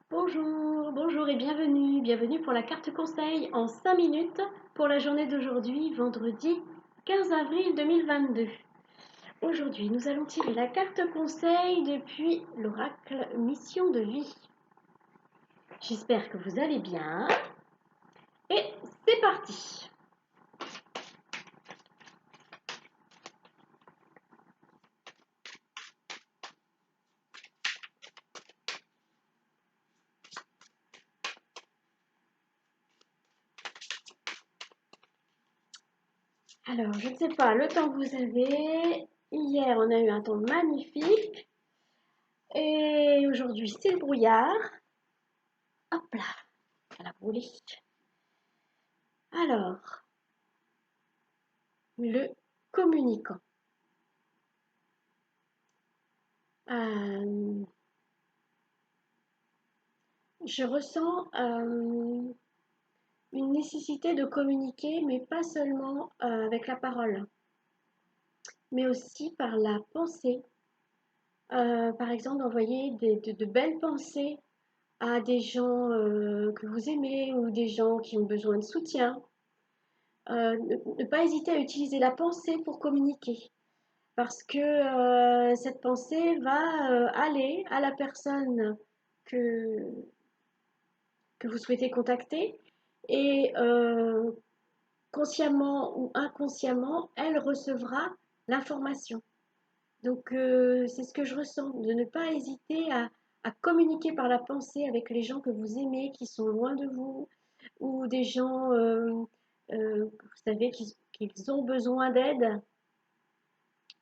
Bonjour, bonjour et bienvenue. Bienvenue pour la carte conseil en 5 minutes pour la journée d'aujourd'hui, vendredi 15 avril 2022. Aujourd'hui, nous allons tirer la carte conseil depuis l'oracle Mission de vie. J'espère que vous allez bien. Et c'est parti. Alors, je ne sais pas le temps que vous avez. Hier, on a eu un temps magnifique. Et aujourd'hui, c'est le brouillard. Hop là, à la brûler. Alors, le communicant. Euh, je ressens une nécessité de communiquer, mais pas seulement avec la parole, mais aussi par la pensée. Par exemple, d'envoyer de belles pensées à des gens que vous aimez ou des gens qui ont besoin de soutien. Ne pas hésiter à utiliser la pensée pour communiquer, parce que cette pensée va aller à la personne que, que vous souhaitez contacter et consciemment ou inconsciemment, elle recevra l'information. Donc c'est ce que je ressens, de ne pas hésiter à communiquer par la pensée avec les gens que vous aimez, qui sont loin de vous, ou des gens, vous savez, qu'ils ont besoin d'aide,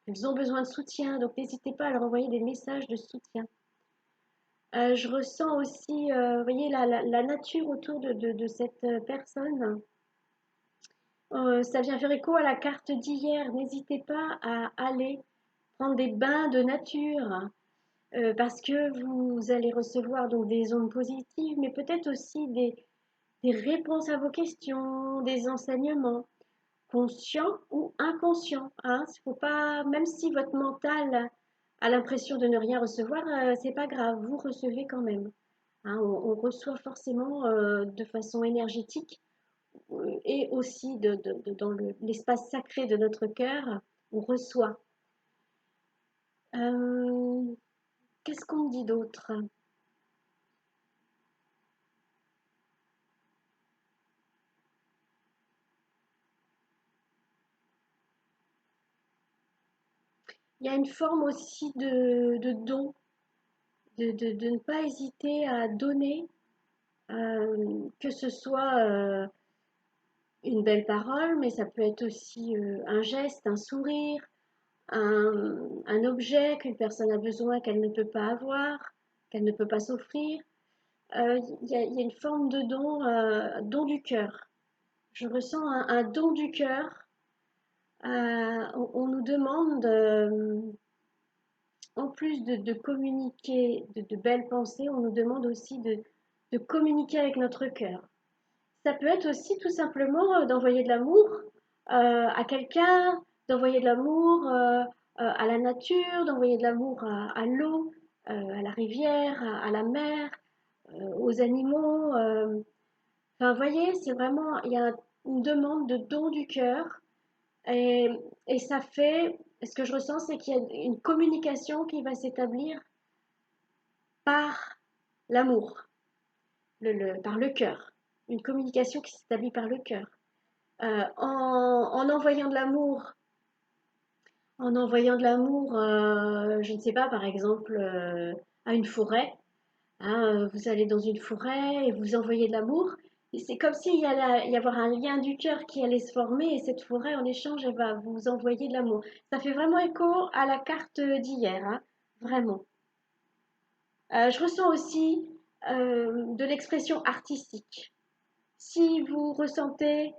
qu'ils ont besoin de soutien. Donc n'hésitez pas à leur envoyer des messages de soutien. Je ressens aussi, vous voyez, la nature autour de cette personne. Ça vient faire écho à la carte d'hier. N'hésitez pas à aller prendre des bains de nature parce que vous allez recevoir donc des ondes positives, mais peut-être aussi des réponses à vos questions, des enseignements, conscients ou inconscients. Hein. Faut pas, même si votre mental a l'impression de ne rien recevoir, c'est pas grave, vous recevez quand même. Hein. On reçoit forcément de façon énergétique et aussi dans l'espace sacré de notre cœur, on reçoit. Euh, Qu'est-ce qu'on me dit d'autre? Il y a une forme aussi de don, de ne pas hésiter à donner, que ce soit une belle parole, mais ça peut être aussi un geste, un sourire, un objet qu'une personne a besoin qu'elle ne peut pas avoir, qu'elle ne peut pas s'offrir. Il y a une forme de don, don du cœur. Je ressens un don du cœur. On nous demande, en plus de communiquer de belles pensées, on nous demande aussi de communiquer avec notre cœur. Ça peut être aussi tout simplement d'envoyer de l'amour à quelqu'un, d'envoyer de l'amour à la nature, d'envoyer de l'amour à l'eau, à la rivière, à la mer, aux animaux. Enfin, vous voyez, c'est vraiment, il y a une demande de don du cœur et, et ça fait, ce que je ressens, c'est qu'il y a une communication qui va s'établir par l'amour, par le cœur. Une communication qui s'établit par le cœur. En envoyant de l'amour, je ne sais pas, par exemple, à une forêt. Hein, vous allez dans une forêt et vous envoyez de l'amour. Et c'est comme s'il y allait y avoir un lien du cœur qui allait se former et cette forêt, en échange, elle va vous envoyer de l'amour. Ça fait vraiment écho à la carte d'hier, hein, vraiment. Je ressens aussi de l'expression artistique. Si vous ressentez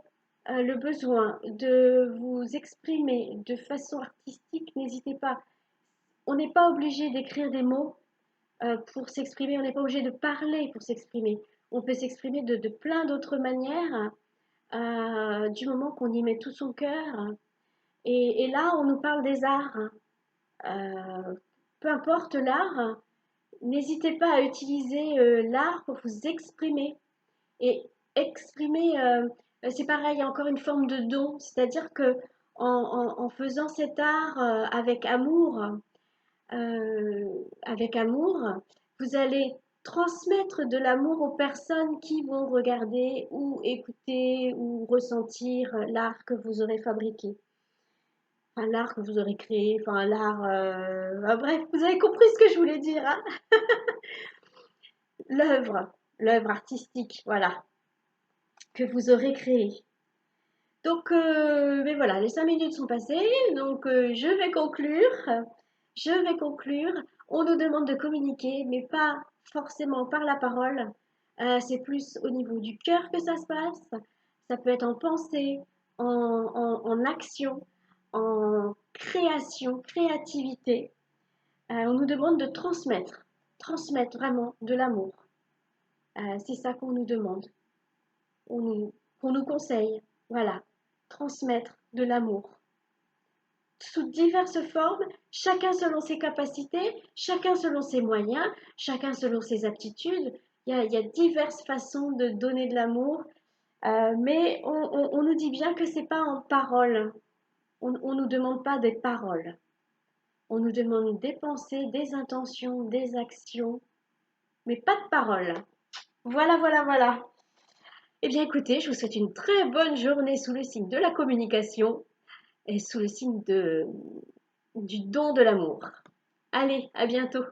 le besoin de vous exprimer de façon artistique, n'hésitez pas. On n'est pas obligé d'écrire des mots pour s'exprimer, on n'est pas obligé de parler pour s'exprimer. On peut s'exprimer de plein d'autres manières du moment qu'on y met tout son cœur. Et là, on nous parle des arts. Euh, Peu importe l'art, N'hésitez pas à utiliser l'art pour vous exprimer. Et exprimer, c'est pareil, encore une forme de don, c'est-à-dire que en faisant cet art euh, avec amour, vous allez transmettre de l'amour aux personnes qui vont regarder ou écouter ou ressentir l'art que vous aurez fabriqué. Enfin, l'art que vous aurez créé, enfin l'art... enfin, bref, vous avez compris ce que je voulais dire, hein. L'œuvre, l'œuvre artistique, voilà, que vous aurez créée. Donc, mais voilà, les 5 minutes sont passées, donc je vais conclure. Je vais conclure. On nous demande de communiquer, mais pas forcément par la parole. C'est plus au niveau du cœur que ça se passe. Ça peut être en pensée, en action, en création, créativité. On nous demande de transmettre vraiment de l'amour. C'est ça qu'on nous demande, qu'on nous conseille. Voilà, transmettre de l'amour sous diverses formes, chacun selon ses capacités, chacun selon ses moyens, chacun selon ses aptitudes. Il y a diverses façons de donner de l'amour, mais on nous dit bien que c'est pas en paroles. On nous demande pas des paroles. On nous demande des pensées, des intentions, des actions, mais pas de paroles. Voilà, voilà, voilà. Eh bien, écoutez, je vous souhaite une très bonne journée sous le signe de la communication et sous le signe du don de l'amour. Allez, à bientôt.